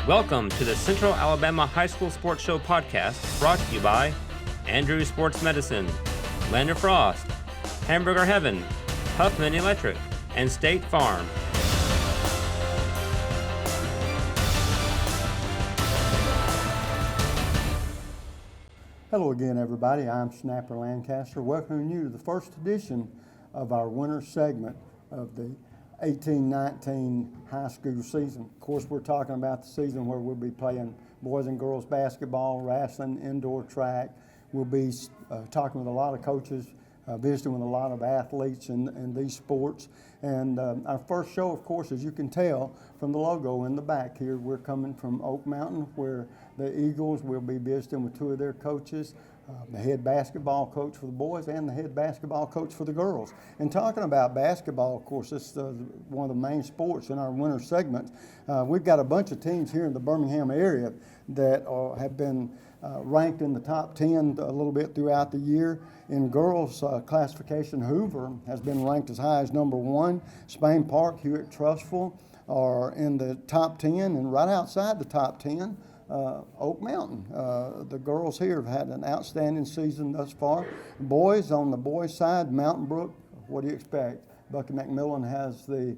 Welcome to the Central Alabama High School Sports Show podcast, brought to you by Andrews Sports Medicine, Land of Frost, Hamburger Heaven, Huffman Electric, and State Farm. Hello again, everybody. I'm Snapper Lancaster, welcoming you to the first edition of our winter segment of the 18-19 high school season. Of course, we're talking about the season where we'll be playing boys and girls basketball, wrestling, indoor track. We'll be talking with a lot of coaches, visiting with a lot of athletes in these sports. And our first show, of course, as you can tell from the logo in the back here, we're coming from Oak Mountain, where the Eagles will be visiting with two of their coaches, the head basketball coach for the boys and the head basketball coach for the girls. And talking about basketball, of course, this is one of the main sports in our winter segment. We've got a bunch of teams here in the Birmingham area that have been ranked in the top 10 a little bit throughout the year. In girls classification, Hoover has been ranked as high as number 1. Spain Park, Hewitt Trustful are in the top 10, and right outside the top 10, Oak Mountain. The girls here have had an outstanding season thus far. Boys, on the boys' side, Mountain Brook, what do you expect? Bucky McMillan has the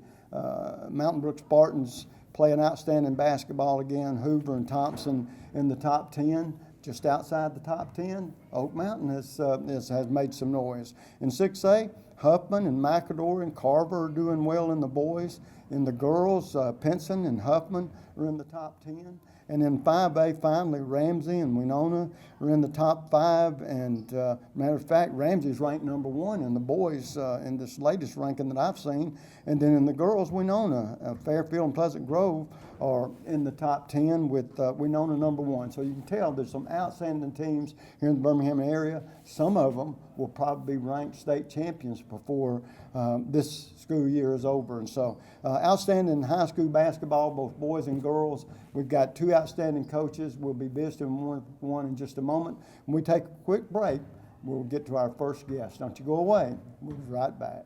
Mountain Brook Spartans playing outstanding basketball again. Hoover and Thompson in the top 10. Just outside the top 10, Oak Mountain has made some noise. In 6A, Huffman and McAdor and Carver are doing well in the boys. In the girls, Pinson and Huffman are in the top 10. And in 5A, finally, Ramsey and Winona are in the top 5. And matter of fact, Ramsey's ranked number 1 in the boys in this latest ranking that I've seen. And then in the girls, Winona, Fairfield and Pleasant Grove are in the top 10 with Winona number 1. So you can tell there's some outstanding teams here in the Birmingham area. Some of them will probably be ranked state champions before this school year is over. And so outstanding high school basketball, both boys and girls. We've got 2 outstanding coaches. We'll be visiting one in just a moment. When we take a quick break, we'll get to our first guest. Don't you go away. We'll be right back.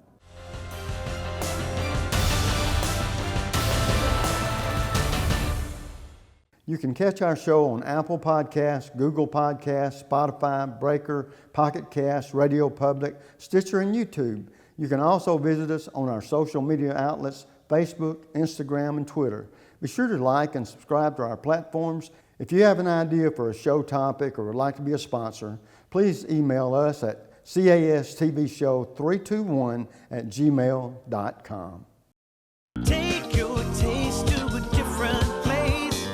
You can catch our show on Apple Podcasts, Google Podcasts, Spotify, Breaker, Pocket Cast, Radio Public, Stitcher, and YouTube. You can also visit us on our social media outlets, Facebook, Instagram, and Twitter. Be sure to like and subscribe to our platforms. If you have an idea for a show topic or would like to be a sponsor, please email us at castvshow321@gmail.com. Take your taste to a different place.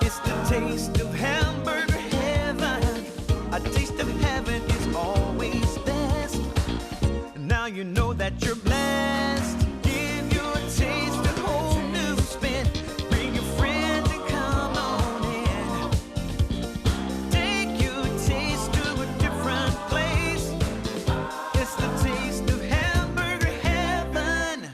It's the taste of hamburger heaven. A taste of heaven is always best. Now you know that you're blessed. Give your taste a whole new spin. Bring your friends and come on in. Take your taste to a different place. It's the taste of hamburger heaven.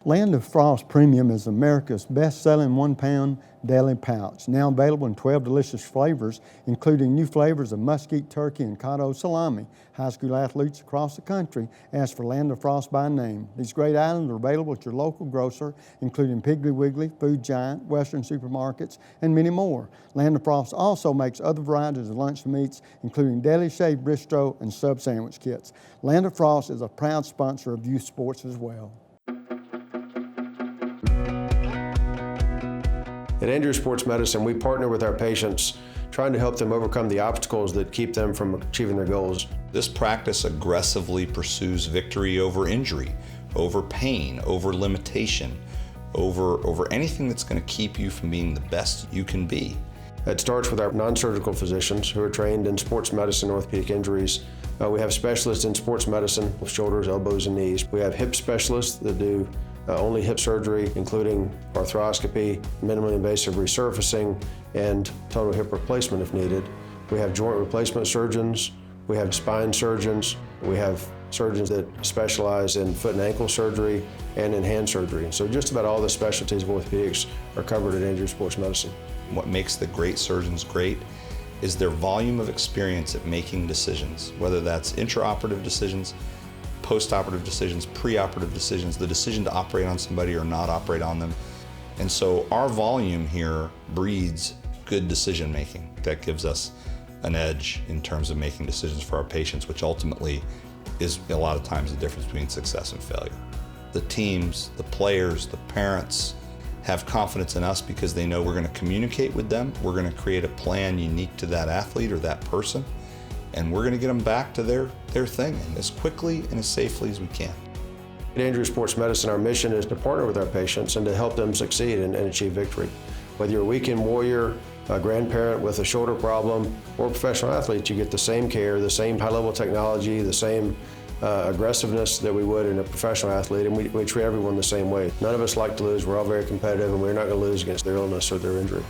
Land of Frost Premium is America's best-selling 1-pound deli pouch, now available in 12 delicious flavors, including new flavors of mesquite turkey and cotto salami. High school athletes across the country ask for Land of Frost by name. These great items are available at your local grocer, including Piggly Wiggly, Food Giant, Western supermarkets, and many more. Land of Frost also makes other varieties of lunch meats, including deli shaved bistro and sub sandwich kits. Land of Frost is a proud sponsor of youth sports as well. At Andrews Sports Medicine, we partner with our patients, trying to help them overcome the obstacles that keep them from achieving their goals. This practice aggressively pursues victory over injury, over pain, over limitation, over anything that's going to keep you from being the best you can be. It starts with our non-surgical physicians who are trained in sports medicine, orthopedic injuries. We have specialists in sports medicine, shoulders, elbows, and knees. We have hip specialists that do only hip surgery, including arthroscopy, minimally invasive resurfacing, and total hip replacement if needed. We have joint replacement surgeons. We have spine surgeons. We have surgeons that specialize in foot and ankle surgery and in hand surgery. So just about all the specialties of orthopedics are covered at Andrews Sports Medicine. What makes the great surgeons great is their volume of experience at making decisions, whether that's intraoperative decisions, post-operative decisions, pre-operative decisions, the decision to operate on somebody or not operate on them. And so our volume here breeds good decision making that gives us an edge in terms of making decisions for our patients, which ultimately is a lot of times the difference between success and failure. The teams, the players, the parents have confidence in us because they know we're going to communicate with them, we're going to create a plan unique to that athlete or that person, and we're going to get them back to their thing and as quickly and as safely as we can. At Andrew Sports Medicine, our mission is to partner with our patients and to help them succeed and achieve victory. Whether you're a weekend warrior, a grandparent with a shoulder problem, or a professional athlete, you get the same care, the same high-level technology, the same aggressiveness that we would in a professional athlete, and we treat everyone the same way. None of us like to lose. We're all very competitive, and we're not going to lose against their illness or their injury.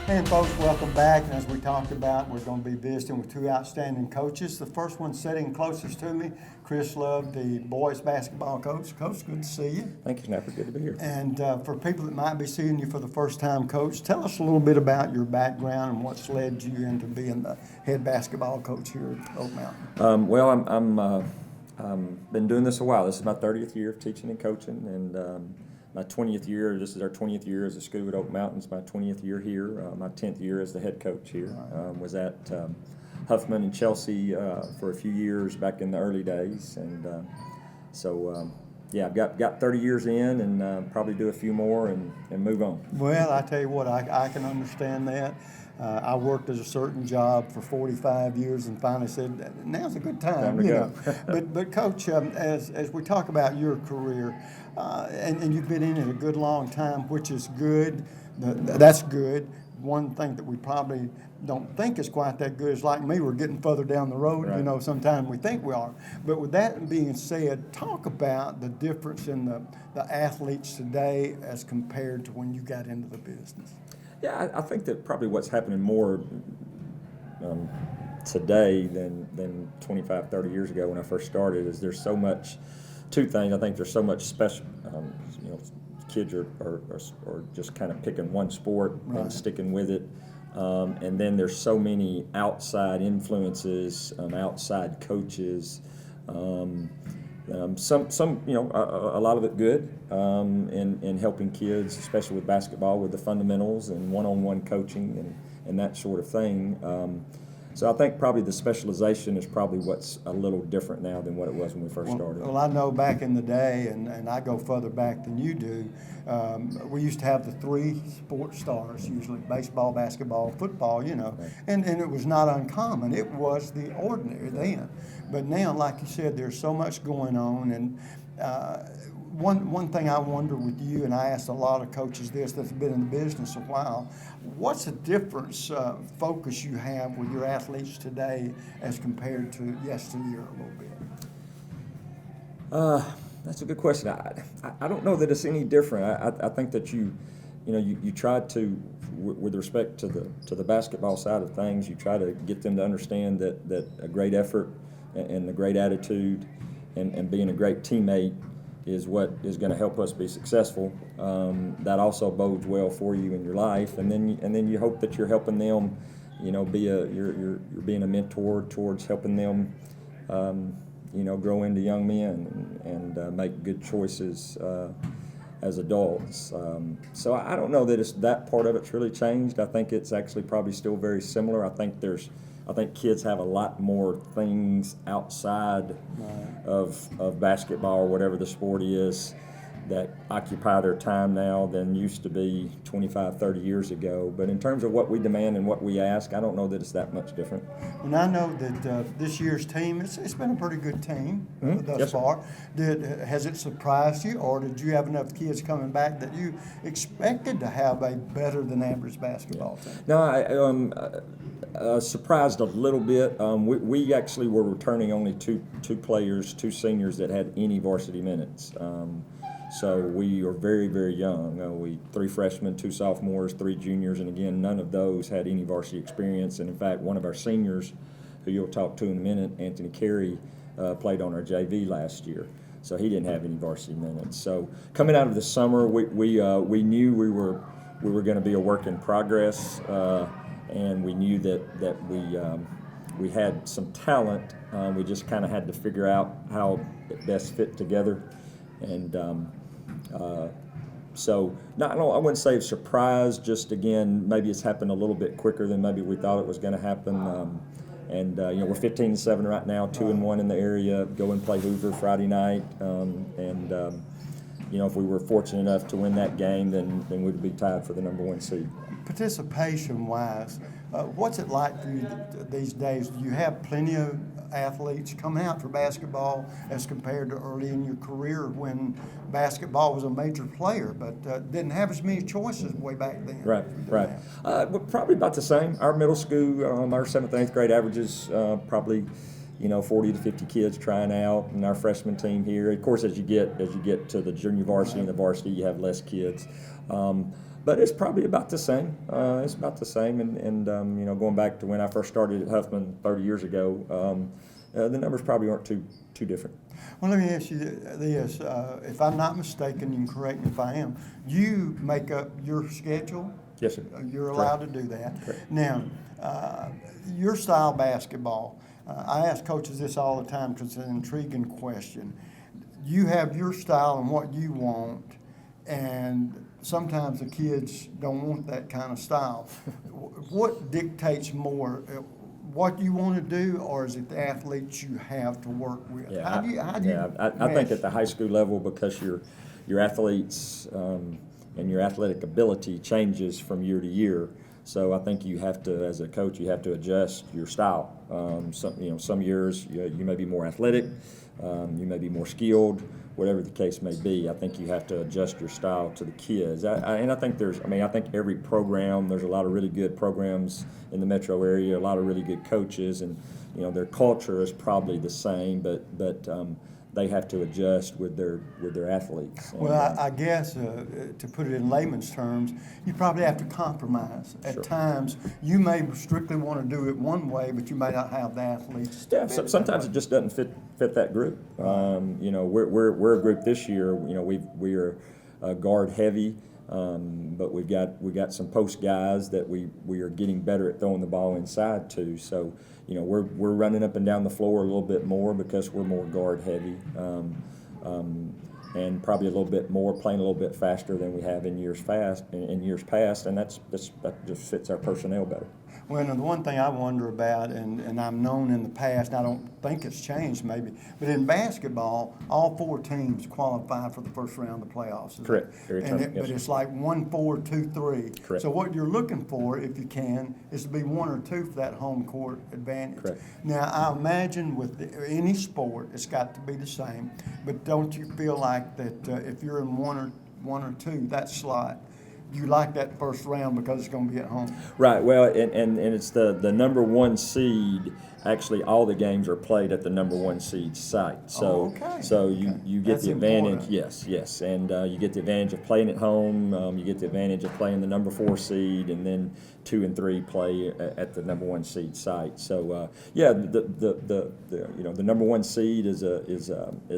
And folks, welcome back. And as we talked about, we're going to be visiting with two outstanding coaches. The first one sitting closest to me, Chris Love, the boys basketball coach. Coach, good to see you. Thank you, Snapper. Good to be here. And for people that might be seeing you for the first time, Coach, tell us a little bit about your background and what's led you into being the head basketball coach here at Oak Mountain. Well, I'm been doing this a while. This is my 30th year of teaching and coaching, and my 20th year. This is our 20th year as a school at Oak Mountain. It's my 20th year here. My 10th year as the head coach here. Was at Huffman and Chelsea for a few years back in the early days, and yeah, I've got 30 years in, and probably do a few more and move on. Well, I tell you what, I can understand that. I worked as a certain job for 45 years and finally said, now's a good time to you go. know. But Coach, as we talk about your career, and you've been in it a good long time, which is good. That's good. One thing that we probably don't think is quite that good is, like me, we're getting further down the road. Right. You know, sometimes we think we are. But with that being said, talk about the difference in the athletes today as compared to when you got into the business. Yeah, I think that probably what's happening more today than 25, 30 years ago when I first started is there's so much. Two things. I think there's so much special. Kids are just kind of picking one sport and sticking with it, and then there's so many outside influences, outside coaches. Some a lot of it good in helping kids, especially with basketball, with the fundamentals and one-on-one coaching and that sort of thing. So I think probably the specialization is probably what's a little different now than what it was when we first started. Well, I know back in the day, and I go further back than you do, we used to have the three sports stars, usually baseball, basketball, football, you know, and it was not uncommon. It was the ordinary then. But now, like you said, there's so much going on, and one thing I wonder with you, and I asked a lot of coaches this that's been in the business a while, what's the difference focus you have with your athletes today as compared to yesteryear a little bit? That's a good question. I don't know that it's any different. I think that you try to, with respect to the basketball side of things, you try to get them to understand that a great effort and a great attitude and being a great teammate is what is going to help us be successful. That also bodes well for you in your life, and then you hope that you're helping them, you're being a mentor towards helping them, grow into young men and make good choices as adults. So I don't know that it's that part of it's really changed. I think it's actually probably still very similar. I think kids have a lot more things outside of basketball or whatever the sport is that occupy their time now than used to be 25, 30 years ago. But in terms of what we demand and what we ask, I don't know that it's that much different. And I know that this year's team, it's been a pretty good team thus Yes, far. Has it surprised you, or did you have enough kids coming back that you expected to have a better than average basketball team? No, I surprised a little bit. We actually were returning only two seniors that had any varsity minutes. So we are very, very young. 3 freshmen, 2 sophomores, 3 juniors, and again, none of those had any varsity experience. And in fact, one of our seniors, who you'll talk to in a minute, Anthony Carey, played on our JV last year. So he didn't have any varsity minutes. So coming out of the summer, we knew we were going to be a work in progress, and we knew that we had some talent. We just kind of had to figure out how it best fit together, and so I wouldn't say surprised. Just again, maybe it's happened a little bit quicker than maybe we thought it was going to happen. We're 15-7 right now, 2-1 in the area. Go and play Hoover Friday night, if we were fortunate enough to win that game, then we'd be tied for the number 1 seed. Participation-wise, what's it like for you these days? Do you have plenty of athletes coming out for basketball as compared to early in your career when basketball was a major player, but didn't have as many choices way back then? Right. We're probably about the same. Our middle school, our 7th and 8th grade averages probably 40 to 50 kids trying out, and our freshman team here. Of course, as you get to the junior varsity and the varsity, you have less kids. But it's probably about the same. It's about the same, and going back to when I first started at Huffman 30 years ago, the numbers probably aren't too different. Well, let me ask you this. If I'm not mistaken, you can correct me if I am, you make up your schedule? Yes, sir. You're allowed to do that. Correct. Now, your style basketball, I ask coaches this all the time because it's an intriguing question. You have your style and what you want, and sometimes the kids don't want that kind of style. What dictates more, what you want to do, or is it the athletes you have to work with? Yeah, How do you I think at the high school level, because your athletes and your athletic ability changes from year to year. So I think you have to, as a coach, you have to adjust your style. Some years you may be more athletic, you may be more skilled, whatever the case may be. I think you have to adjust your style to the kids. I think every program, there's a lot of really good programs in the metro area, a lot of really good coaches, and their culture is probably the same, but they have to adjust with their athletes. Well, I guess to put it in layman's terms, you probably have to compromise. At Sure. times, you may strictly want to do it one way, but you may not have the athletes. Yeah, sometimes it just doesn't fit that group. We're a group this year. We are guard heavy, but we got some post guys that we are getting better at throwing the ball inside too. So we're running up and down the floor a little bit more because we're more guard heavy, and probably a little bit more playing a little bit faster than we have in years past, and that just fits our personnel better. Well, the one thing I wonder about, and I've known in the past, and I don't think it's changed maybe, but in basketball, all 4 teams qualify for the first round of the playoffs. Correct. But it's like 1-4, 2-3. Correct. So what you're looking for, if you can, is to be 1 or 2 for that home court advantage. Correct. Now, I imagine with any sport, it's got to be the same, but don't you feel like that if you're in 1 or 2, that slot, you like that first round because it's going to be at home? Right. Well, and it's the number 1 seed. Actually, all the games are played at the number 1 seed site. So, you get That's the advantage. important. Yes, and you get the advantage of playing at home. You get the advantage of playing the number 4 seed, and then 2 and 3 play at the number 1 seed site. So, the number 1 seed is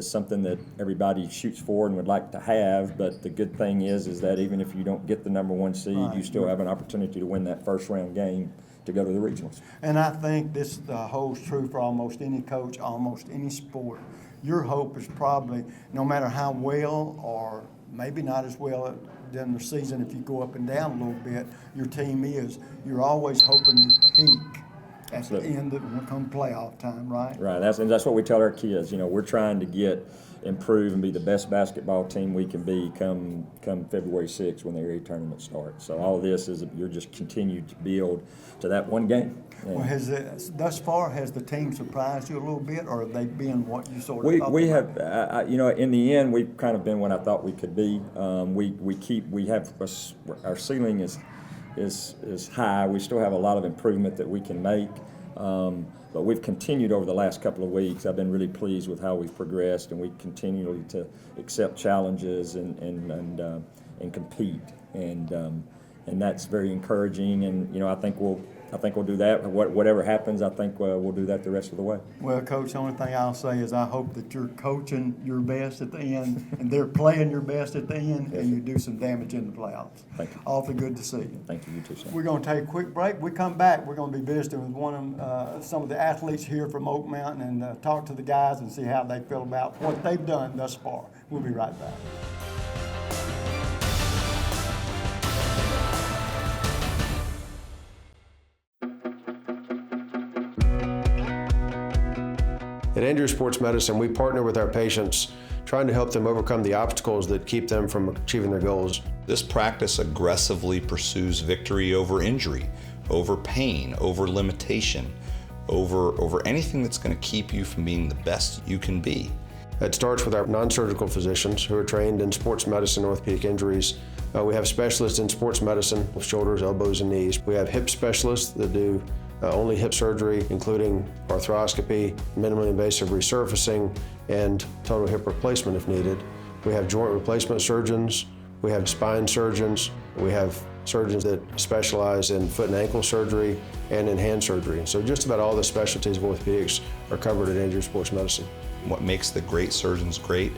something that everybody shoots for and would like to have. But the good thing is that even if you don't get the number 1 seed, you still have an opportunity to win that first round game to go to the regionals. And I think this holds true for almost any coach, almost any sport. Your hope is probably, no matter how well or maybe not as well during the season, if you go up and down a little bit, your team is, you're always hoping you peak at Absolutely. the end of when it comes playoff time, right? Right. That's what we tell our kids. We're trying to improve and be the best basketball team we can be come February 6th when the area tournament starts. So all of this is you're just continued to build to that one game. Well, thus far, has the team surprised you a little bit, or have they been what you sort of thought We they have, might be? in the end, we've kind of been what I thought we could be. Our ceiling is high. We still have a lot of improvement that we can make. But we've continued over the last couple of weeks. I've been really pleased with how we've progressed, and we continue to accept challenges and compete, and that's very encouraging. And I think I think we'll do that. Whatever happens, I think we'll do that the rest of the way. Well, Coach, the only thing I'll say is I hope that you're coaching your best at the end and they're playing your best at the end and you do some damage in the playoffs. Thank you. Awfully good to see you. Thank you. You too, sir. We're going to take a quick break. We come back, we're going to be visiting with some of the athletes here from Oak Mountain and talk to the guys and see how they feel about what they've done thus far. We'll be right back. At Andrew Sports Medicine, we partner with our patients, trying to help them overcome the obstacles that keep them from achieving their goals. This practice aggressively pursues victory over injury, over pain, over limitation, over anything that's going to keep you from being the best you can be. It starts with our non-surgical physicians who are trained in sports medicine, orthopedic injuries. We have specialists in sports medicine with shoulders, elbows, and knees. We have hip specialists that do only hip surgery, including arthroscopy, minimally invasive resurfacing, and total hip replacement if needed. We have joint replacement surgeons. We have spine surgeons. We have surgeons that specialize in foot and ankle surgery and in hand surgery. So just about all the specialties of orthopedics are covered at Andrew Sports Medicine. What makes the great surgeons great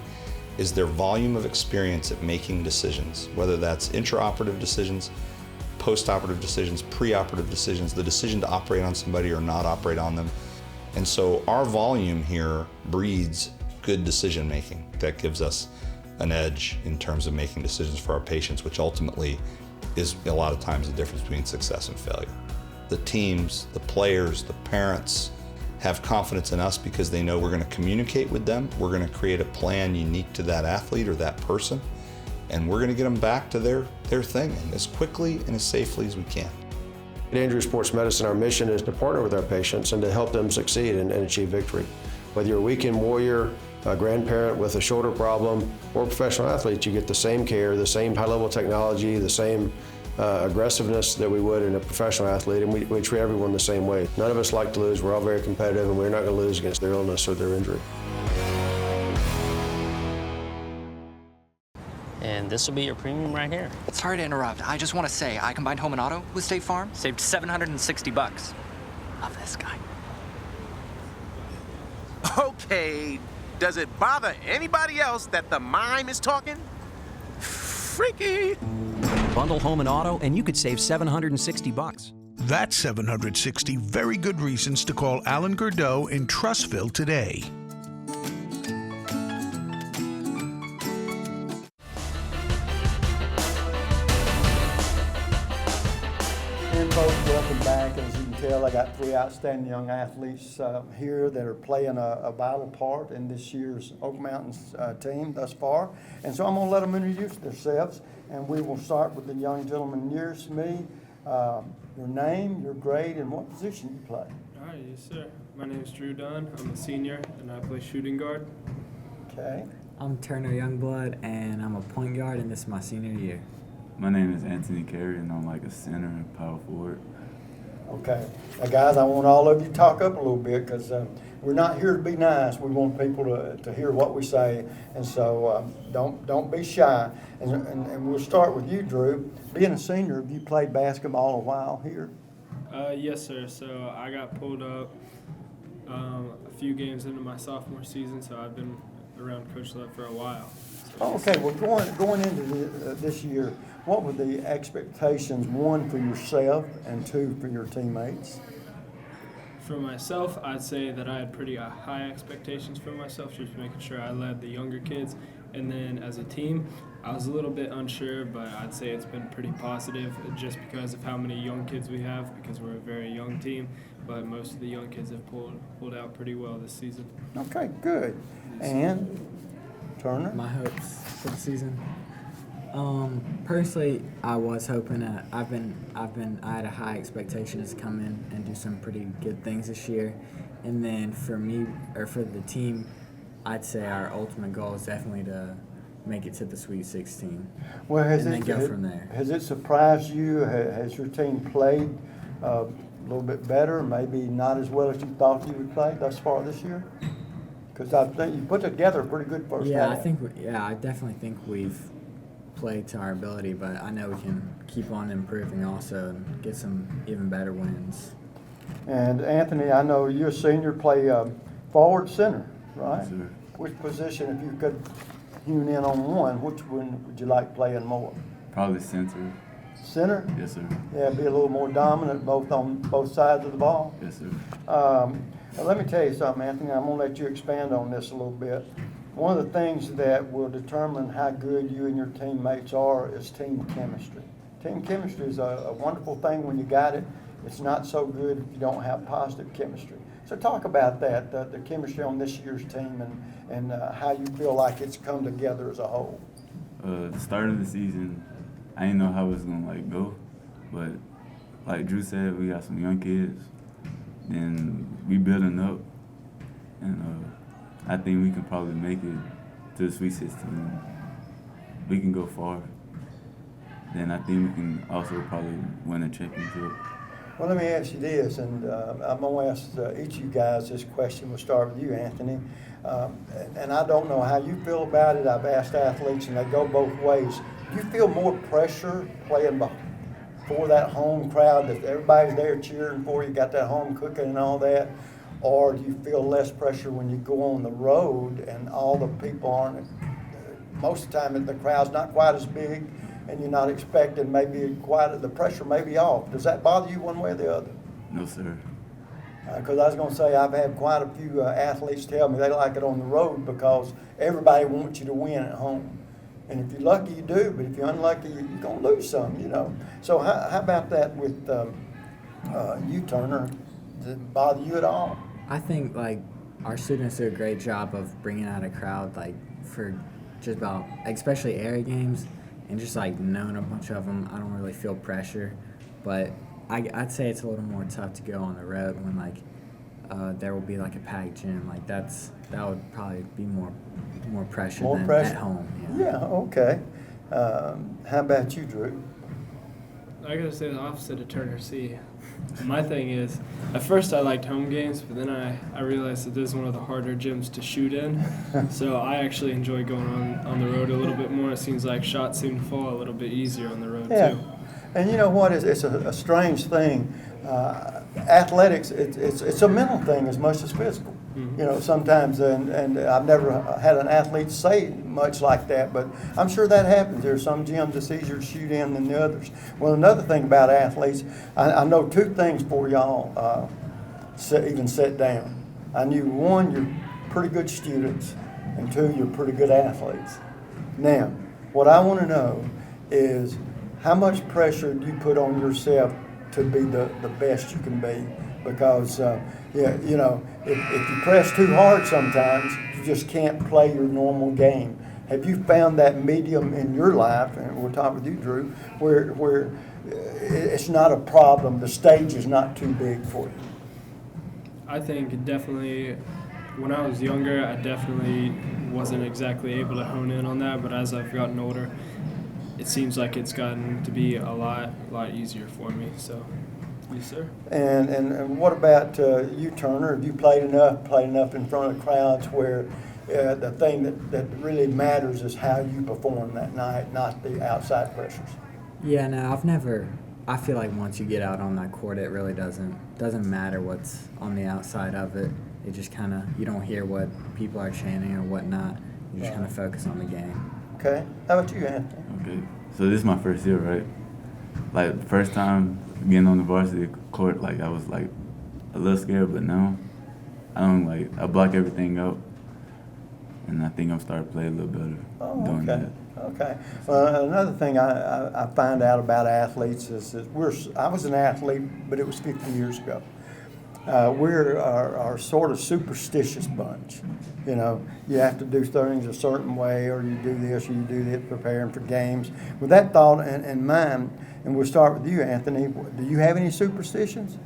is their volume of experience at making decisions, whether that's intraoperative decisions, post-operative decisions, pre-operative decisions, the decision to operate on somebody or not operate on them. And so our volume here breeds good decision making. That gives us an edge in terms of making decisions for our patients, which ultimately is a lot of times the difference between success and failure. The teams, the players, the parents have confidence in us because they know we're going to communicate with them, we're going to create a plan unique to that athlete or that person, and we're going to get them back to their thing as quickly and as safely as we can. At Andrew Sports Medicine, our mission is to partner with our patients and to help them succeed and achieve victory. Whether you're a weekend warrior, a grandparent with a shoulder problem, or a professional athlete, you get the same care, the same high-level technology, the same aggressiveness that we would in a professional athlete, and we treat everyone the same way. None of us like to lose. We're all very competitive, and we're not going to lose against their illness or their injury. And this will be your premium right here. Sorry to interrupt. I just want to say, I combined home and auto with State Farm. Saved $760. Love this guy. Okay, does it bother anybody else that the mime is talking? Freaky. Bundle home and auto, and you could save $760. That's 760 very good reasons to call Alan Gurdeau in Trussville today. And folks, welcome back. As you can tell, I got three outstanding young athletes here that are playing a vital part in this year's Oak Mountains team thus far. And so I'm going to let them introduce themselves, and we will start with the young gentleman nearest me. Your name, your grade, and what position you play. All right, yes, sir. My name is Drew Dunn. I'm a senior, and I play shooting guard. Okay. I'm Turner Youngblood, and I'm a point guard, and this is my senior year. My name is Anthony Carey, and I'm like a center and power forward. Okay. Now, guys, I want all of you to talk up a little bit because we're not here to be nice. We want people to hear what we say, and so don't be shy. And we'll start with you, Drew. Being a senior, have you played basketball a while here? Yes, sir. So I got pulled up a few games into my sophomore season, so I've been around Coach Love for a while. So. Okay. Well, going into this year, what were the expectations, one, for yourself, and two, for your teammates? For myself, I'd say that I had pretty high expectations for myself, just making sure I led the younger kids. And then as a team, I was a little bit unsure, but I'd say it's been pretty positive just because of how many young kids we have, because we're a very young team. But most of the young kids have pulled out pretty well this season. Okay, good. And Turner? My hopes for the season. Personally, I was hoping I had a high expectations to come in and do some pretty good things this year. And then for me, or for the team, I'd say our ultimate goal is definitely to make it to the Sweet 16. Well, then go from there. Has it surprised you? Has your team played a little bit better, maybe not as well as you thought you would play thus far this year? Because I think you put together a pretty good first half. I definitely think we've play to our ability, but I know we can keep on improving also and get some even better wins. And Anthony, I know you're a senior, play forward center, right? Yes, sir. Which position, if you could hone in on one, which one would you like playing more? Probably center. Center? Yes, sir. Yeah, be a little more dominant both on both sides of the ball. Yes, sir. Now let me tell you something, Anthony. I'm going to let you expand on this a little bit. One of the things that will determine how good you and your teammates are is team chemistry. Team chemistry is a wonderful thing when you got it. It's not so good if you don't have positive chemistry. So talk about that, the chemistry on this year's team and how you feel like it's come together as a whole. The start of the season, I didn't know how it was going to go, but like Drew said, we got some young kids, and we building up, and I think we can probably make it to the Sweet 16. We can go far. Then I think we can also probably win a championship. Well, let me ask you this, and I'm going to ask each of you guys this question. We'll start with you, Anthony. And I don't know how you feel about it. I've asked athletes, and they go both ways. Do you feel more pressure playing for that home crowd, that everybody's there cheering for you, got that home cooking and all that? Or do you feel less pressure when you go on the road and all the people aren't, most of the time the crowd's not quite as big and you're not expecting maybe quite, the pressure may be off. Does that bother you one way or the other? No, sir. Because I was going to say I've had quite a few athletes tell me they like it on the road because everybody wants you to win at home. And if you're lucky, you do, but if you're unlucky, you're going to lose some, you know. So how about that with you, Turner? Does it bother you at all? I think like our students do a great job of bringing out a crowd like for just about, especially area games, and just like knowing a bunch of them, I don't really feel pressure. But I'd say it's a little more tough to go on the road when like there will be like a packed gym. Like that would probably be more pressure than at home. Yeah, okay. How about you, Drew? I gotta say the opposite of Turner C. My thing is, at first I liked home games, but then I realized that this is one of the harder gyms to shoot in. So I actually enjoy going on the road a little bit more. It seems like shots seem to fall a little bit easier on the road too. And you know what? It's a strange thing. Athletics, it's a mental thing as much as physical. Mm-hmm. You know, sometimes, and I've never had an athlete say much like that, but I'm sure that happens. There are some gyms it's easier to shoot in than the others. Well, another thing about athletes, I know two things for y'all, even sit down. I knew one, you're pretty good students, and two, you're pretty good athletes. Now, what I want to know is how much pressure do you put on yourself to be the best you can be? Because, you know, if you press too hard sometimes, you just can't play your normal game. Have you found that medium in your life, and we'll talk with you, Drew, where it's not a problem, the stage is not too big for you? I think definitely, when I was younger, I definitely wasn't exactly able to hone in on that, but as I've gotten older, it seems like it's gotten to be a lot easier for me, so. Yes, sir. And what about you, Turner? Have you played enough in front of crowds where the thing that really matters is how you perform that night, not the outside pressures? Yeah, no, I feel like once you get out on that court, it really doesn't matter what's on the outside of it. It just kind of, you don't hear what people are chanting or whatnot. You just kind of focus on the game. Okay. How about you, Anthony? Okay. So this is my first year, right? Like the first time getting on the varsity court, like I was like a little scared, but now I block everything out, and I think I'm starting to play a little better doing that. Okay. Well, another thing I find out about athletes is that I was an athlete, but it was 50 years ago. We're our sort of superstitious bunch. You know, you have to do things a certain way, or you do this, or you do that, preparing for games. With that thought in mind, and we'll start with you, Anthony, do you have any superstitions?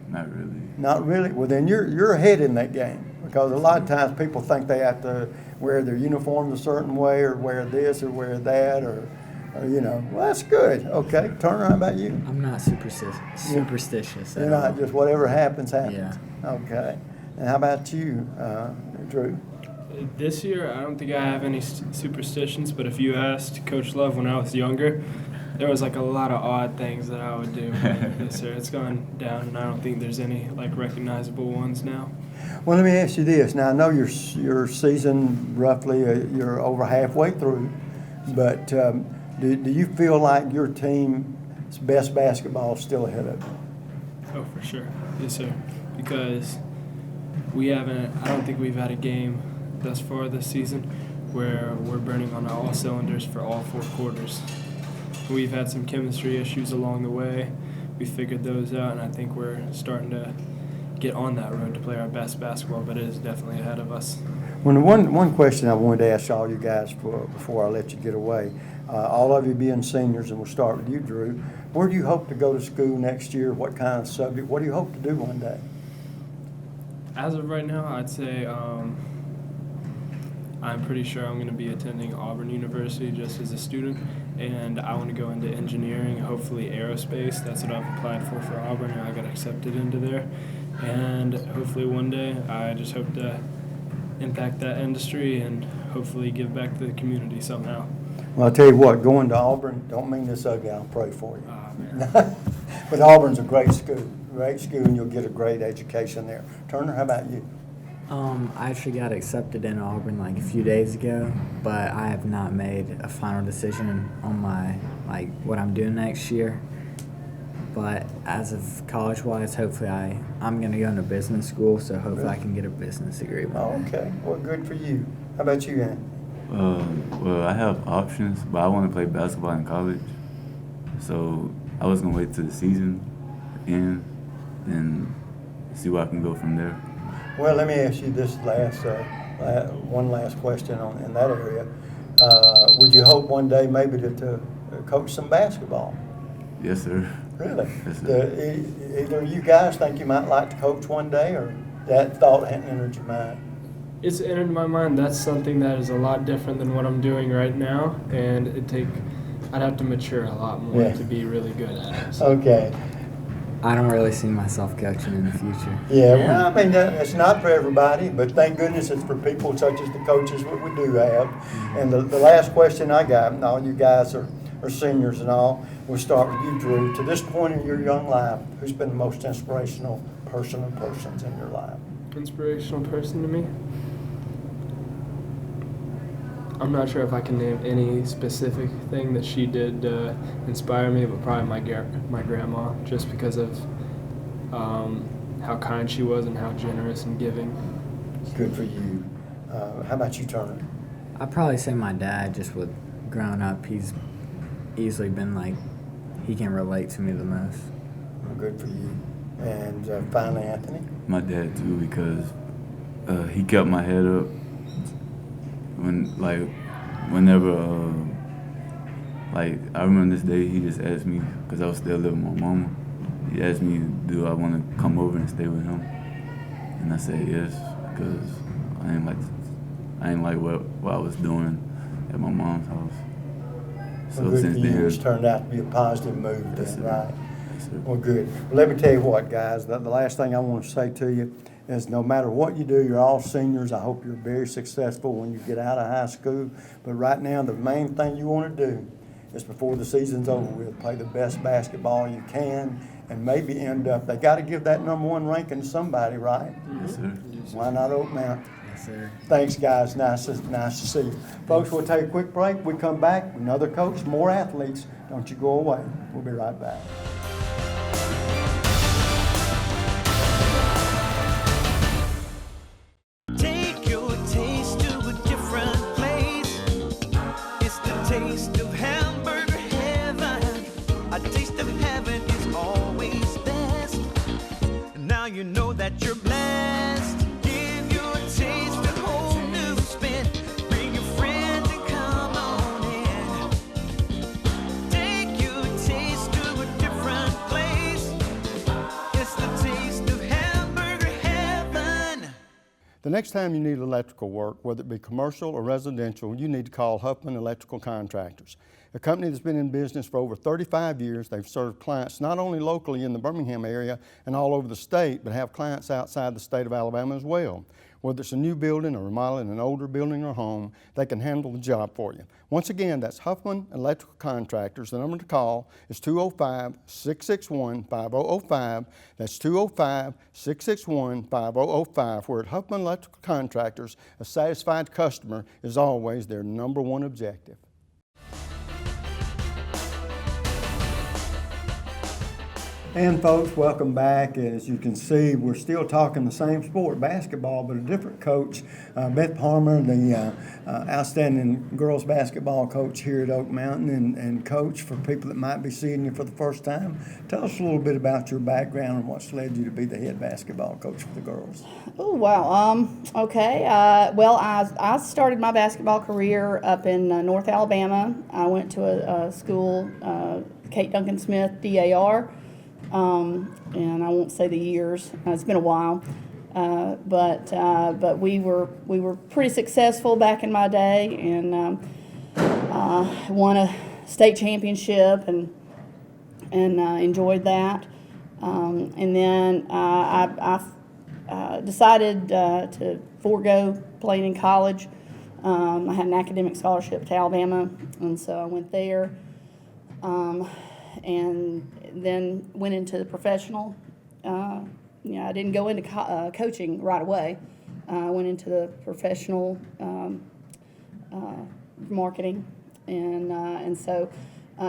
Not really. Not really? Well, then you're ahead in that game, because a lot of times people think they have to wear their uniforms a certain way, or wear this, or wear that, or you know. Well, that's good. Okay. Turner, how about you? I'm not superstitious. You're not just whatever happens. Yeah. Okay. And how about you, Drew? This year, I don't think I have any superstitions, but if you asked Coach Love when I was younger, there was like a lot of odd things that I would do. This year, it's gone down, and I don't think there's any like recognizable ones now. Well, let me ask you this. Now, I know your season roughly, you're over halfway through, but do you feel like your team's best basketball is still ahead of you? Oh, for sure. Yes, sir. Because I don't think we've had a game thus far this season where we're burning on all cylinders for all 4 quarters. We've had some chemistry issues along the way. We figured those out, and I think we're starting to get on that road to play our best basketball, but it is definitely ahead of us. Well, one question I wanted to ask all you guys before I let you get away, all of you being seniors, and we'll start with you, Drew, where do you hope to go to school next year? What kind of subject? What do you hope to do one day? As of right now, I'd say I'm pretty sure I'm going to be attending Auburn University just as a student, and I want to go into engineering, hopefully aerospace. That's what I've applied for Auburn, and I got accepted into there. And hopefully one day, I just hope to impact that industry and hopefully give back to the community somehow. Well, I'll tell you what, going to Auburn, don't mean this ugly, I'll pray for you. But Auburn's a great school, and you'll get a great education there. Turner, how about you? I actually got accepted in Auburn like a few days ago, but I have not made a final decision on what I'm doing next year. But as of college-wise, hopefully I'm going to go into business school, so hopefully I can get a business degree. Okay. Well, good for you. How about you, Ann? Well, I have options, but I want to play basketball in college. So I was going to wait till the season end and see where I can go from there. Well, let me ask you this one last question in that area. Would you hope one day maybe to coach some basketball? Yes, sir. Really? Yes, sir. Either of you guys think you might like to coach one day, or that thought hadn't entered your mind? It's entered my mind. That's something that is a lot different than what I'm doing right now, and I'd have to mature a lot more to be really good at it. So. Okay. I don't really see myself coaching in the future. Yeah, well, I mean, it's not for everybody, but thank goodness it's for people such as the coaches that we do have. Mm-hmm. And the last question I got, and all you guys are seniors and all, we'll start with you, Drew. To this point in your young life, who's been the most inspirational person or persons in your life? Inspirational person to me? I'm not sure if I can name any specific thing that she did inspire me, but probably my grandma, just because of how kind she was and how generous and giving. Good for you. How about you, Turner? I'd probably say my dad, just with growing up, he's easily been he can relate to me the most. Well, good for you. And finally, Anthony? My dad, too, because he kept my head up. Whenever I remember this day, he just asked me, because I was still living with my mama, he asked me, do I want to come over and stay with him? And I said yes, because I didn't like what I was doing at my mom's house. So well, good since for you. then, It's turned out to be a positive move, yes, then, right? Yes, sir. Well, good. Well, let me tell you what, guys, the last thing I want to say to you is no matter what you do, you're all seniors. I hope you're very successful when you get out of high school. But right now, the main thing you want to do is before the season's over with, play the best basketball you can and maybe end up, they got to give that #1 ranking to somebody, right? Yes, sir. Why not Oak Mountain? Yes, sir. Thanks, guys. Nice to see you. Folks, we'll take a quick break. We come back with another coach, more athletes. Don't you go away. We'll be right back. Take your taste to a different place. It's the taste of hamburger heaven. A taste of heaven is always best. Now you know that you're blessed. Give your taste a whole new spin. Bring your friends and come on in. Take your taste to a different place. It's the taste of hamburger heaven. The next time you need electrical work, whether it be commercial or residential, you need to call Huffman Electrical Contractors, a company that's been in business for over 35 years. They've served clients not only locally in the Birmingham area and all over the state, but have clients outside the state of Alabama as well. Whether it's a new building or remodeling an older building or home, they can handle the job for you. Once again, that's Huffman Electrical Contractors. The number to call is 205-661-5005. That's 205-661-5005. Where at Huffman Electrical Contractors, a satisfied customer is always their number one objective. And folks, welcome back. As you can see, we're still talking the same sport, basketball, but a different coach. Beth Parmer, the outstanding girls basketball coach here at Oak Mountain, and coach, for people that might be seeing you for the first time, tell us a little bit about your background and what's led you to be the head basketball coach for the girls. Oh, wow. Okay. Well, I started my basketball career up in North Alabama. I went to a school, Kate Duncan Smith, DAR. And I won't say the years. It's been a while, but we were pretty successful back in my day, and won a state championship and enjoyed that. And then I decided to forego playing in college. I had an academic scholarship to Alabama, and so I went there. And then went into the professional. I didn't go into coaching right away. I went into the professional marketing, and so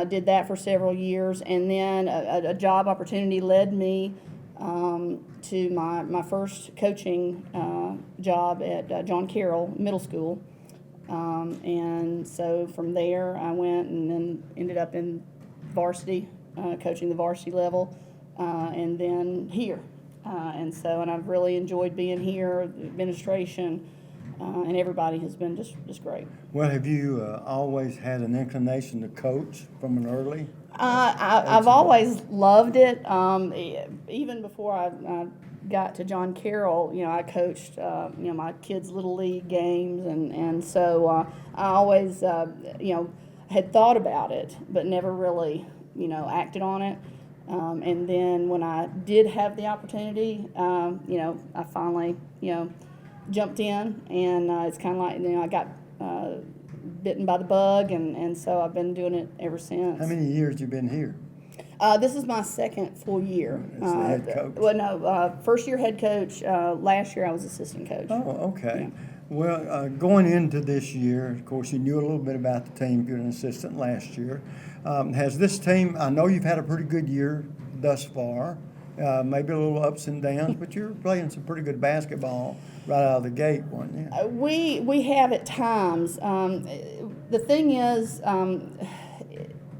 did that for several years. And then a job opportunity led me to my first coaching job at John Carroll Middle School. And so from there, I went and then ended up in varsity, coaching the varsity level, and then here. And I've really enjoyed being here. The administration and everybody has been just great. Well, have you always had an inclination to coach from an early? I've always loved it. Even before I got to John Carroll, I coached my kids' little league games, and so I always had thought about it, but never really, acted on it. And then when I did have the opportunity, I finally, jumped in, and it's kind of like, I got bitten by the bug, and so I've been doing it ever since. How many years you been here? This is my second full year. As the head coach? Well, no, first year head coach. Last year I was assistant coach. Oh, okay. Yeah. Well, going into this year, of course, you knew a little bit about the team. You're an assistant last year. Has this team, I know you've had a pretty good year thus far, maybe a little ups and downs, but you're playing some pretty good basketball right out of the gate, weren't you? We have at times. The thing is,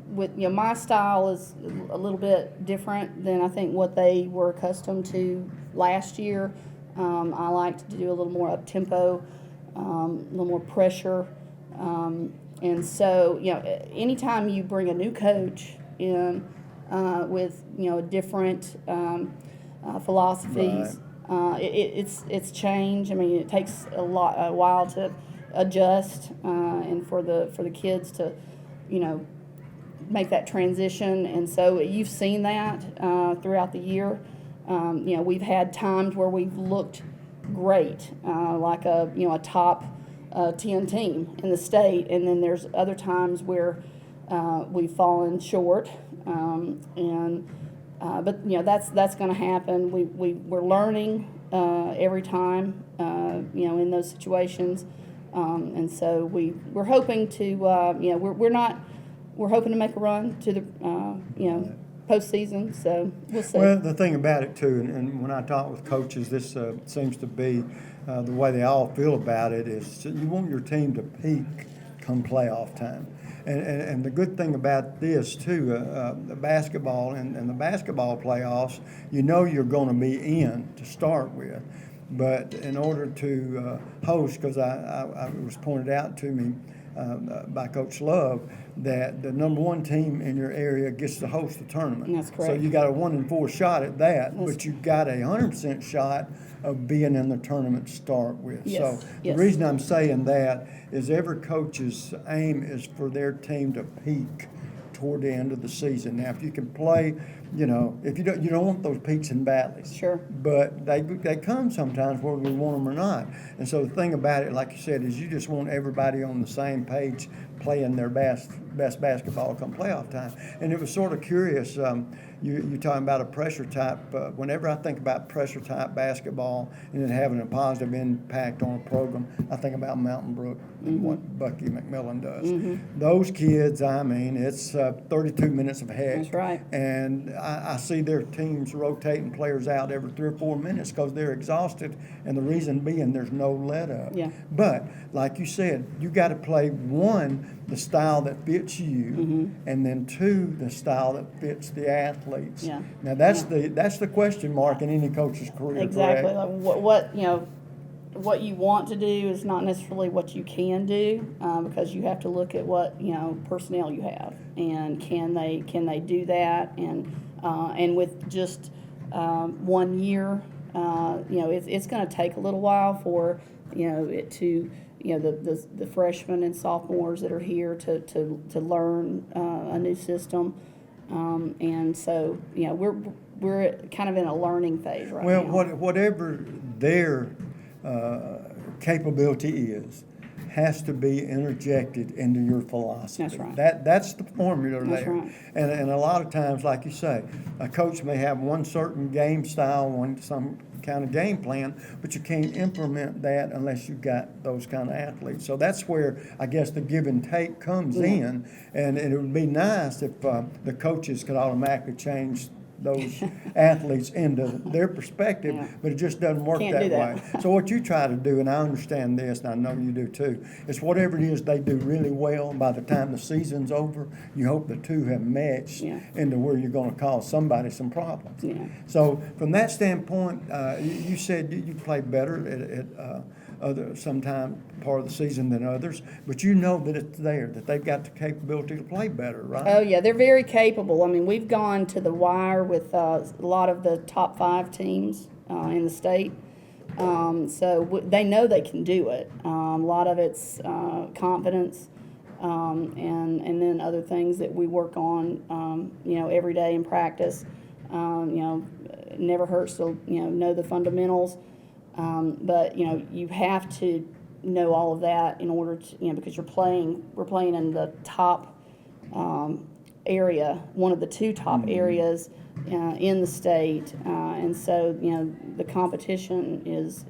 with my style is a little bit different than I think what they were accustomed to last year. I like to do a little more up tempo, a little more pressure, and so anytime you bring a new coach in with different philosophies, right. It's change. I mean, it takes a while to adjust, and for the kids to make that transition, and so you've seen that throughout the year. We've had times where we've looked great, like a top 10 team in the state, and then there's other times where we've fallen short, but that's going to happen. We're learning every time, in those situations, and so we're hoping to we're hoping to make a run to the postseason, so we'll see. Well, the thing about it too, and when I talk with coaches, this seems to be the way they all feel about it, is you want your team to peak come playoff time. And the good thing about this too, the basketball and the basketball playoffs, you're going to be in to start with. But in order to host, because I was pointed out to me by Coach Love, that the number one team in your area gets to host the tournament. That's correct. So you got a 1 in 4 shot at that, but you got a 100% shot of being in the tournament to start with. Yes. So the reason I'm saying that is every coach's aim is for their team to peak toward the end of the season. Now, if you can play if you don't want those peaks and valleys. Sure. But they come sometimes whether we want them or not. And so the thing about it, like you said, is you just want everybody on the same page playing their best basketball come playoff time. And it was sort of curious. You're talking about a pressure type. Whenever I think about pressure type basketball and it having a positive impact on a program, I think about Mountain Brook and what Bucky McMillan does. Those kids, it's 32 minutes of heck. That's right. And I see their teams rotating players out every 3 or 4 minutes because they're exhausted, and the reason being there's no let up. Yeah. But like you said, you got to play one, the style that fits you, and then two, the style that fits the athletes. Yeah. Now that's the question mark in any coach's career. Exactly. Correct? Like what you want to do is not necessarily what you can do, because you have to look at what personnel you have, and can they do that, and with just 1 year, it's going to take a little while for it to the freshmen and sophomores that are here to learn a new system, and so we're kind of in a learning phase right now. Well, whatever their capability has to be interjected into your philosophy. That's right. That's the formula That's there. right. And a lot of times, like you say, a coach may have one certain game style, some kind of game plan, but you can't implement that unless you've got those kind of athletes. So that's where I guess the give and take comes in, and it would be nice if the coaches could automatically change those athletes into their perspective, but it just doesn't work Can't do that that. way. So what you try to do, and I understand this, and I know you do too, is whatever it is they do really well, by the time the season's over, you hope the two have matched into where you're going to cause somebody some problems. Yeah. So from that standpoint, you said you play better at sometime part of the season than others, but you know that it's there, that they've got the capability to play better, right? Oh yeah, they're very capable. I mean, we've gone to the wire with a lot of the top 5 teams in the state, so they know they can do it. A lot of it's confidence, and then other things that we work on, every day in practice. It never hurts to know the fundamentals. But you have to know all of that in order to because we're playing in the top area, one of the 2 top areas in the state, and so the competition is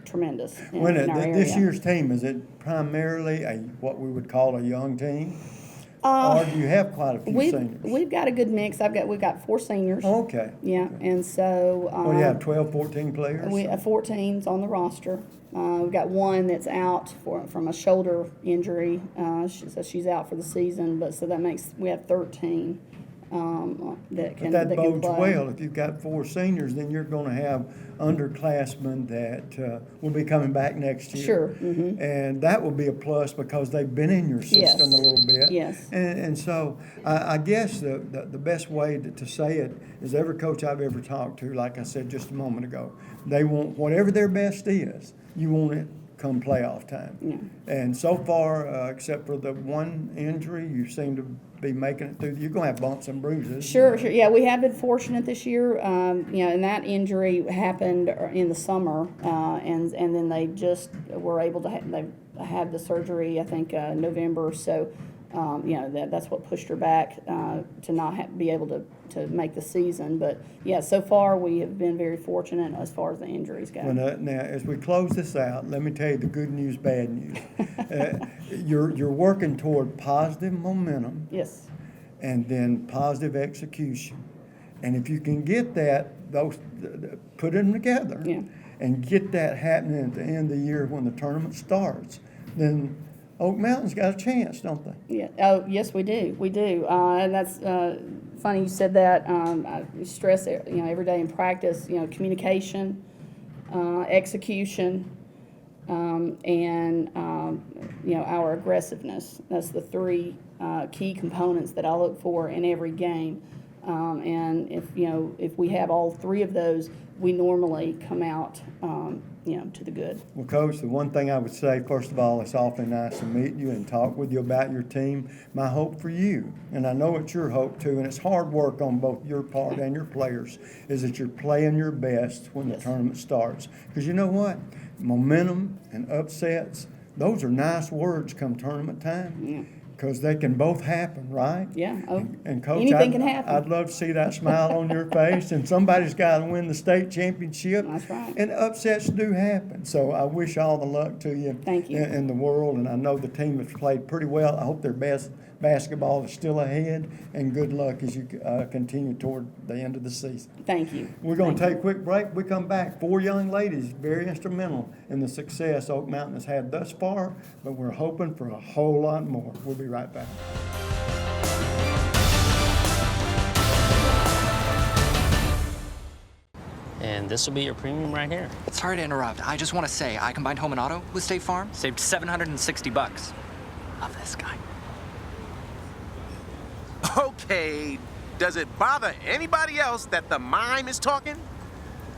tremendous in our area. This year's team, is it primarily what we would call a young team? Or do you have quite a few seniors? We've got a good mix. We've got 4 seniors. Okay. Yeah, and so. What do you have, 12, 14 players? We have 14's on the roster. We've got one that's out from a shoulder injury, so she's out for the season. But so that makes we have 13 that can. But that bodes play. well. If you've got 4 seniors, then you're going to have underclassmen that will be coming back next year. Sure. And that will be a plus because they've been in your system a little bit. Yes. And so I guess the best way to say it is every coach I've ever talked to, like I said just a moment ago, they want whatever their best is, you want it come playoff time. Yeah. And so far, except for the one injury, you seem to be making it through. You're going to have bumps and bruises. Sure. Yeah, we have been fortunate this year. And that injury happened in the summer, and then they just were able to they had the surgery, I think, November. So, that's what pushed her back to not be able to make the season. But yeah, so far we have been very fortunate as far as the injuries go. Well, now, as we close this out, let me tell you the good news, bad news. You're working toward positive momentum. Yes. And then positive execution. And if you can get put them together, and get that happening at the end of the year when the tournament starts, then Oak Mountain's got a chance, don't they? Yeah. Oh, yes, we do. We do. And that's funny you said that. I stress it, every day in practice, communication, execution, and our aggressiveness. That's the 3 key components that I look for in every game. And if we have all three of those, we normally come out, to the good. Well, Coach, the one thing I would say, first of all, it's awfully nice to meet you and talk with you about your team. My hope for you, and I know it's your hope too, and it's hard work on both your part and your players, is that you're playing your best when the tournament starts. Because you know what? Momentum and upsets, those are nice words come tournament time. Because they can both happen, right? Yeah. And Coach, anything can happen. I'd love to see that smile on your face, and somebody's got to win the state championship. That's right. And upsets do happen. So I wish all the luck to you. Thank you. In the world, and I know the team has played pretty well. I hope their best basketball is still ahead, and good luck as you continue toward the end of the season. Thank you. We're going to take a quick break. We come back. 4 young ladies, very instrumental in the success Oak Mountain has had thus far, but we're hoping for a whole lot more. We'll be right back. And this will be your premium right here. Sorry to interrupt. I just want to say I combined home and auto with State Farm. Saved $760. Love this guy. Okay, does it bother anybody else that the mime is talking?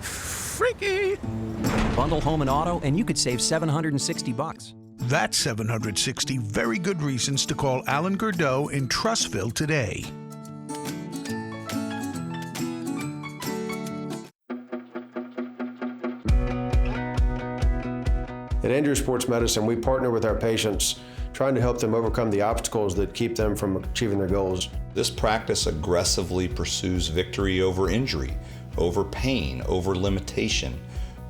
Freaky. Bundle home and auto, and you could save $760. That's 760 very good reasons to call Alan Gurdeau in Trussville today. At Andrew Sports Medicine, we partner with our patients, trying to help them overcome the obstacles that keep them from achieving their goals. This practice aggressively pursues victory over injury, over pain, over limitation,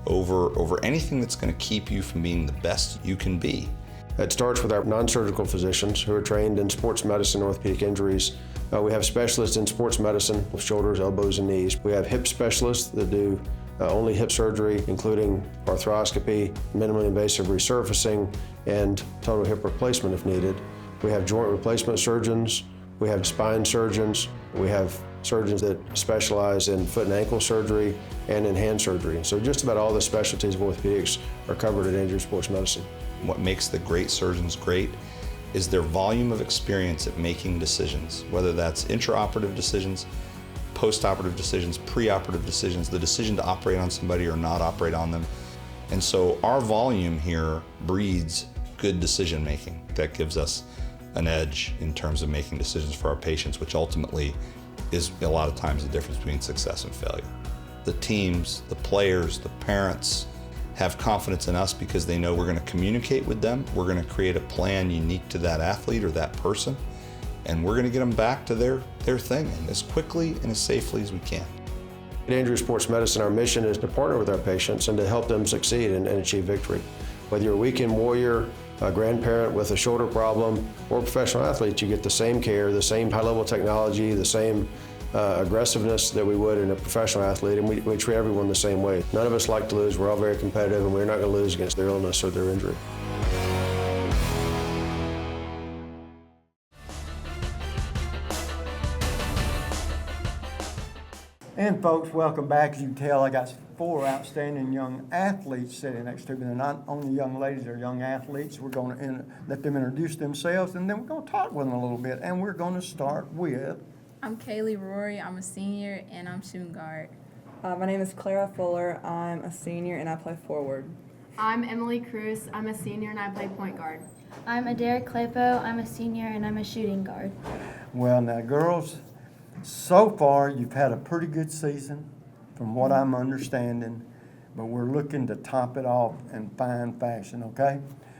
over anything that's going to keep you from being the best you can be. It starts with our non-surgical physicians who are trained in sports medicine, orthopedic injuries. We have specialists in sports medicine with shoulders, elbows, and knees. We have hip specialists that do only hip surgery, including arthroscopy, minimally invasive resurfacing, and total hip replacement if needed. We have joint replacement surgeons. We have spine surgeons. We have surgeons that specialize in foot and ankle surgery and in hand surgery. So just about all the specialties of orthopedics are covered at Andrew Sports Medicine. What makes the great surgeons great is their volume of experience at making decisions, whether that's intraoperative decisions, post-operative decisions, pre-operative decisions, the decision to operate on somebody or not operate on them. And so our volume here breeds good decision making. That gives us an edge in terms of making decisions for our patients, which ultimately is a lot of times the difference between success and failure. The teams, the players, the parents have confidence in us because they know we're going to communicate with them, we're going to create a plan unique to that athlete or that person, and we're going to get them back to their thing as quickly and as safely as we can. At Andrew Sports Medicine, our mission is to partner with our patients and to help them succeed and achieve victory. Whether you're a weekend warrior, a grandparent with a shoulder problem, or a professional athlete, you get the same care, the same high-level technology, the same aggressiveness that we would in a professional athlete, and we treat everyone the same way. None of us like to lose. We're all very competitive, and we're not going to lose against their illness or their injury. And folks, welcome back. As you can tell, I got 4 outstanding young athletes sitting next to me. They're not only young ladies, they're young athletes. We're going to let them introduce themselves, and then we're going to talk with them a little bit. And we're going to start with... I'm Kaylee Rory. I'm a senior, and I'm shooting guard. My name is Clara Fuller. I'm a senior, and I play forward. I'm Emily Cruz. I'm a senior, and I play point guard. I'm Adair Claypo. I'm a senior, and I'm a shooting guard. Well, now, girls, so far you've had a pretty good season from what I'm understanding, but we're looking to top it off in fine fashion, okay?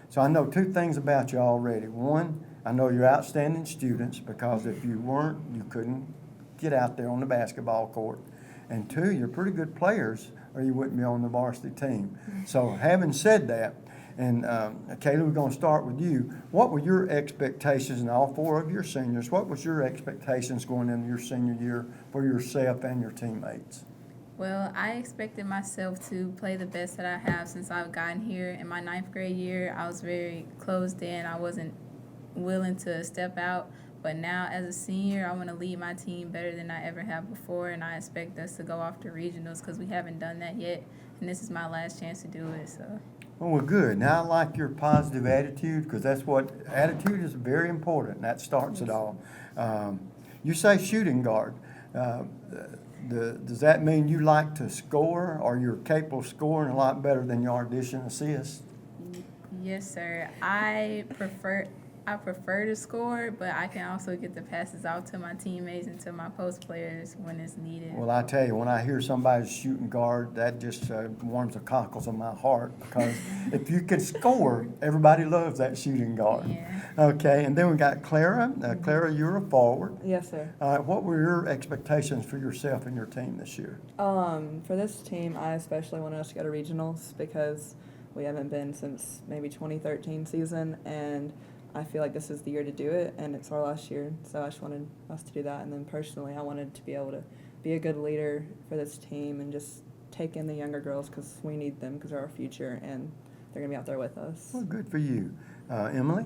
So I know 2 things about you already. One, I know you're outstanding students, because if you weren't, you couldn't get out there on the basketball court. And 2, you're pretty good players, or you wouldn't be on the varsity team. So having said that, and Kayla, we're going to start with you. What were your expectations, and all 4 of your seniors, what was your expectations going into your senior year for yourself and your teammates? Well, I expected myself to play the best that I have since I've gotten here. In my 9th grade year, I was very closed in. I wasn't willing to step out, but now as a senior, I want to lead my team better than I ever have before, and I expect us to go off to regionals because we haven't done that yet, and this is my last chance to do it. So. Well, good. Now I like your positive attitude, because that's what attitude is very important. That starts it all. You say shooting guard. Does that mean you like to score, or you're capable of scoring a lot better than you are dishing assists? Yes, sir. I prefer to score, but I can also get the passes out to my teammates and to my post players when it's needed. Well, I tell you, when I hear somebody's shooting guard, that just warms the cockles of my heart, because if you can score, everybody loves that shooting guard. Yeah. Okay, and then we got Clara. Clara, you're a forward. Yes, sir. What were your expectations for yourself and your team this year? For this team, I especially wanted us to go to regionals because we haven't been since maybe 2013 season, and I feel like this is the year to do it, and it's our last year, so I just wanted us to do that. And then personally, I wanted to be able to be a good leader for this team and just take in the younger girls, because we need them, because they're our future, and they're going to be out there with us. Well, good for you. Emily?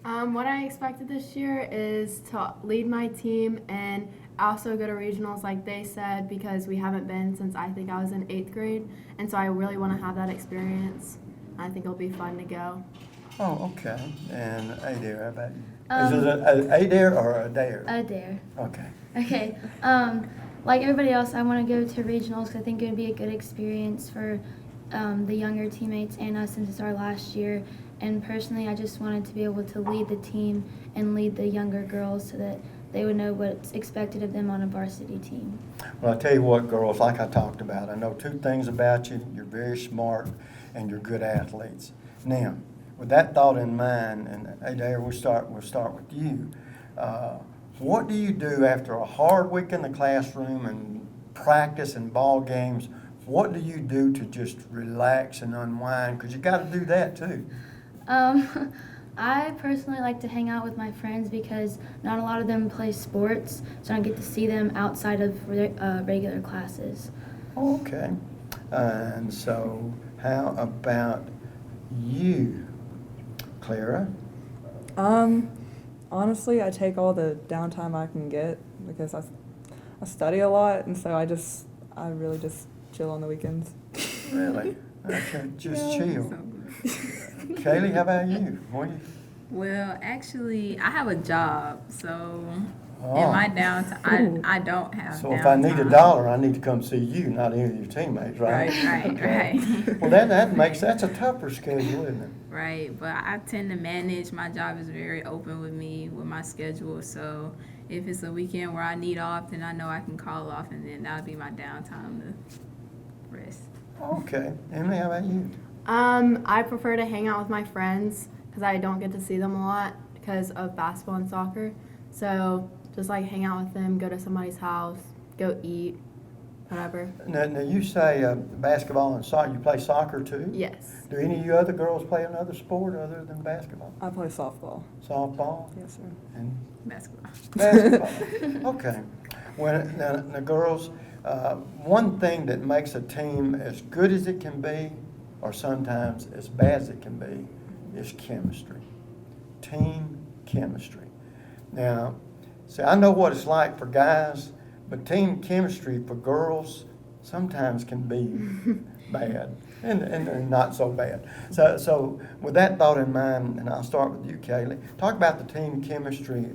What I expected this year is to lead my team and also go to regionals like they said, because we haven't been since I think I was in 8th grade, and so I really want to have that experience. I think it'll be fun to go. Oh, okay. And Adair, how about you? Is it a Adair or a Dare? A dare. Okay. Okay. Like everybody else, I want to go to regionals because I think it would be a good experience for the younger teammates and us, since it's our last year. And personally, I just wanted to be able to lead the team and lead the younger girls so that they would know what's expected of them on a varsity team. Well, I tell you what, girls, like I talked about, I know two things about you. You're very smart and you're good athletes. Now, with that thought in mind, and Adair, we'll start with you. What do you do after a hard week in the classroom and practice and ball games? What do you do to just relax and unwind? Because you got to do that too. I personally like to hang out with my friends because not a lot of them play sports, so I don't get to see them outside of regular classes. Okay. And so how about you, Clara? Honestly, I take all the downtime I can get because I study a lot, and so I really just chill on the weekends. Really? Okay, just chill. Kaylee, how about you? Well, actually, I have a job, so in my downtime, I don't have So downtime. if I need $1, I need to come see you, not any of your teammates, right? Right. Well, that's a tougher schedule, isn't it? Right, but I tend to manage. My job is very open with me, with my schedule, so if it's a weekend where I need off, then I know I can call off, and then that'll be my downtime to rest. Okay. Emily, how about you? I prefer to hang out with my friends because I don't get to see them a lot because of basketball and soccer. So just like hang out with them, go to somebody's house, go eat, whatever. Now you say basketball and soccer. You play soccer too? Yes. Do any of you other girls play another sport other than basketball? I play softball. Softball? Yes, sir. And basketball. Basketball. Okay. Well, now girls, one thing that makes a team as good as it can be, or sometimes as bad as it can be, is chemistry. Team chemistry. Now, see, I know what it's like for guys, but team chemistry for girls sometimes can be bad and not so bad. So with that thought in mind, and I'll start with you, Kaylee, talk about the team chemistry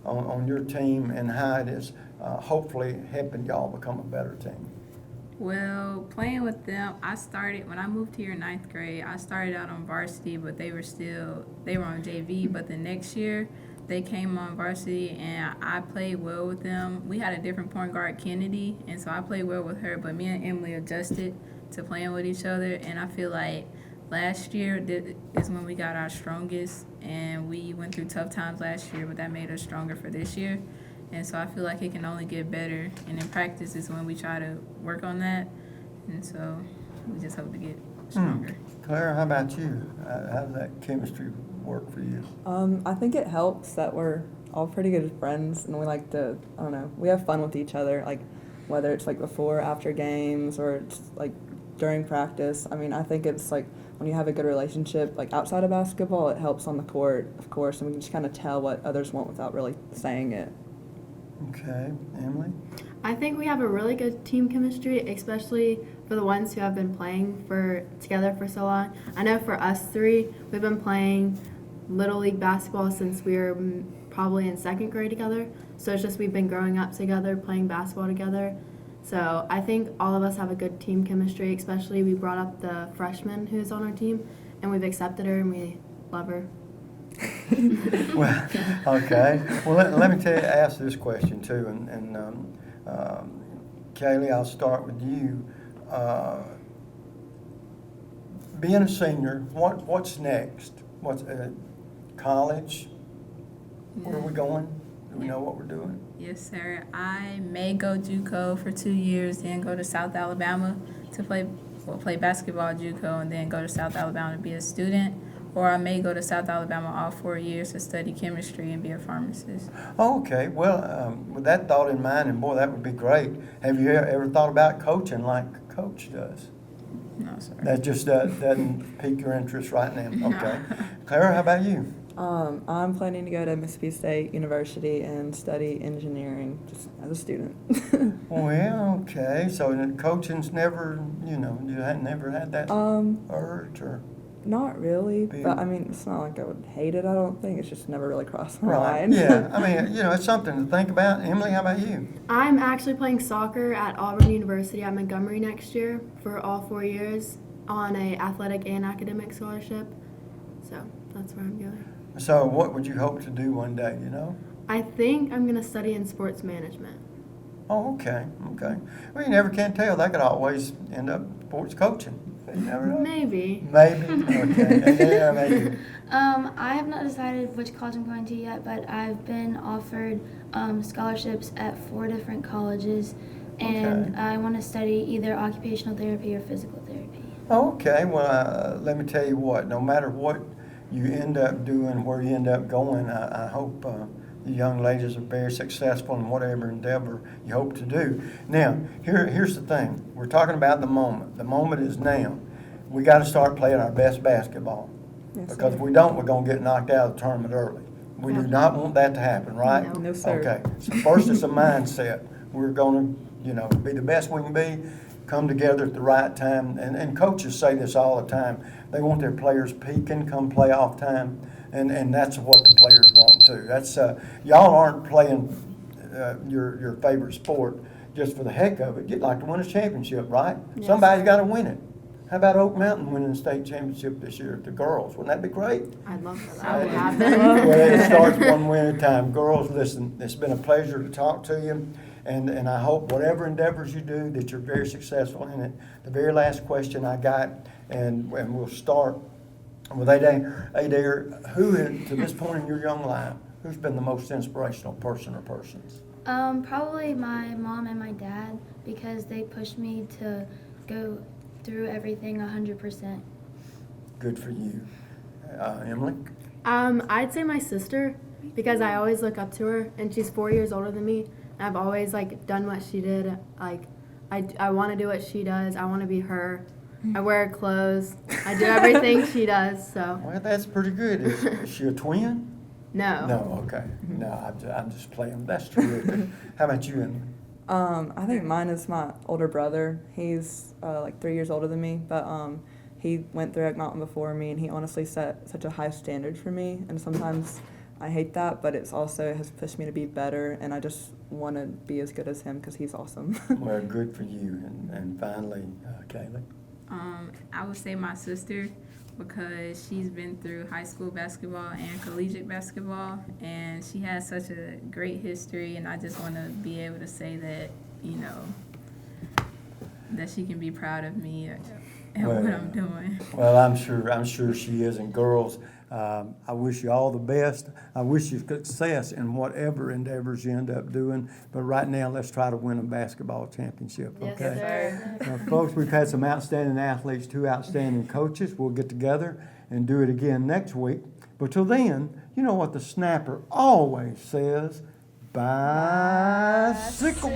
on your team and how it is hopefully helping y'all become a better team. Well, playing with them, when I moved here in 9th grade, I started out on varsity, but they were on JV, but the next year they came on varsity and I played well with them. We had a different point guard, Kennedy, and so I played well with her, but me and Emily adjusted to playing with each other, and I feel like last year is when we got our strongest, and we went through tough times last year, but that made us stronger for this year. And so I feel like it can only get better. And in practice is when we try to work on that. And so we just hope to get stronger. Claire, how about you? How does that chemistry work for you? I think it helps that we're all pretty good friends, and we like to, we have fun with each other, like whether it's like before or after games or it's like during practice. I mean, I think it's like when you have a good relationship, like outside of basketball, it helps on the court, of course, and we can just kind of tell what others want without really saying it. Okay, Emily? I think we have a really good team chemistry, especially for the ones who have been playing together for so long. I know for us three, we've been playing Little League basketball since we were probably in 2nd grade together. So it's just we've been growing up together, playing basketball together. So I think all of us have a good team chemistry, especially we brought up the freshman who's on our team, and we've accepted her and we love her. Well, okay. Well, let me ask this question too, and Kaylee, I'll start with you. Being a senior, what's next? What's college? Where are we going? Do we know what we're doing? Yes, sir. I may go JUCO for 2 years, then go to South Alabama to play basketball JUCO, and then go to South Alabama to be a student. Or I may go to South Alabama all 4 years to study chemistry and be a pharmacist. Oh, okay. Well, with that thought in mind, and boy, that would be great. Have you ever thought about coaching like Coach does? No, sir. That just doesn't pique your interest right now. Okay. Clara, how about you? I'm planning to go to Mississippi State University and study engineering just as a student. Well, okay. So coaching's never, you had never had that urge or? Not really, but I mean, it's not like I would hate it, I don't think. It's just never really crossed my mind. Yeah. I mean, it's something to think about. Emily, how about you? I'm actually playing soccer at Auburn University at Montgomery next year for all 4 years on a athletic and academic scholarship. So that's where I'm going. So what would you hope to do one day, I think I'm going to study in sports management. Oh, okay. Well, you never can tell. That could always end up sports coaching. You never know. Maybe. Okay. And then, maybe. I have not decided which college I'm going to yet, but I've been offered scholarships at 4 different colleges, and I want to study either occupational therapy or physical therapy. Okay. Well, let me tell you what. No matter what you end up doing, where you end up going, I hope the young ladies are very successful in whatever endeavor you hope to do. Now, here's the thing. We're talking about the moment. The moment is now. We got to start playing our best basketball. Yes, because sir. if we don't, we're going to get knocked out of the tournament early. We do not want that to happen, right? No, sir. Okay. So first it's a mindset. We're going to, be the best we can be, come together at the right time. And coaches say this all the time. They want their players peaking come playoff time. And that's what the players want too. That's y'all aren't playing your favorite sport just for the heck of it. You'd like to win a championship, right? Yes. Somebody's got to win it. How about Oak Mountain winning the state championship this year, the girls? Wouldn't that be great? I'd love for that to happen. Well, it starts one win at a time. Girls, listen, it's been a pleasure to talk to you, and I hope whatever endeavors you do that you're very successful in it. The very last question I got, and we'll start with Adair, who, to this point in your young life, who's been the most inspirational person or persons? Probably my mom and my dad, because they pushed me to go through everything 100%. Good for you. Emily? I'd say my sister, because I always look up to her, and she's 4 years older than me. And I've always done what she did. I want to do what she does. I want to be her. I wear her clothes. I do everything she does. So. Well, that's pretty good. Is she a twin? No. No. Okay. No, I'm just playing. That's terrific. How about you, Emily? I think mine is my older brother. He's 3 years older than me, but he went through Egg Mountain before me, and he honestly set such a high standard for me. And sometimes I hate that, but it's also has pushed me to be better, and I just want to be as good as him because he's awesome. Well, good for you. And finally, Kaylee? I would say my sister, because she's been through high school basketball and collegiate basketball, and she has such a great history, and I just want to be able to say that, that she can be proud of me and what I'm doing. Well, I'm sure she is. And girls, I wish you all the best. I wish you success in whatever endeavors you end up doing. But right now, let's try to win a basketball championship, okay? Yes, sir. Folks, we've had some outstanding athletes, 2 outstanding coaches. We'll get together and do it again next week. But till then, you know what the snapper always says, bicycle.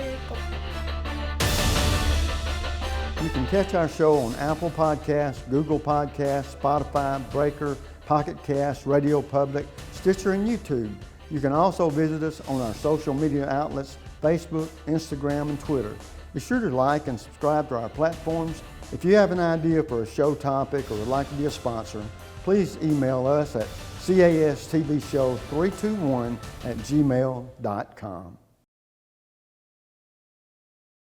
You can catch our show on Apple Podcasts, Google Podcasts, Spotify, Breaker, Pocket Cast, Radio Public, Stitcher, and YouTube. You can also visit us on our social media outlets, Facebook, Instagram, and Twitter. Be sure to like and subscribe to our platforms. If you have an idea for a show topic or would like to be a sponsor, please email us at CASTVShow321 at gmail.com.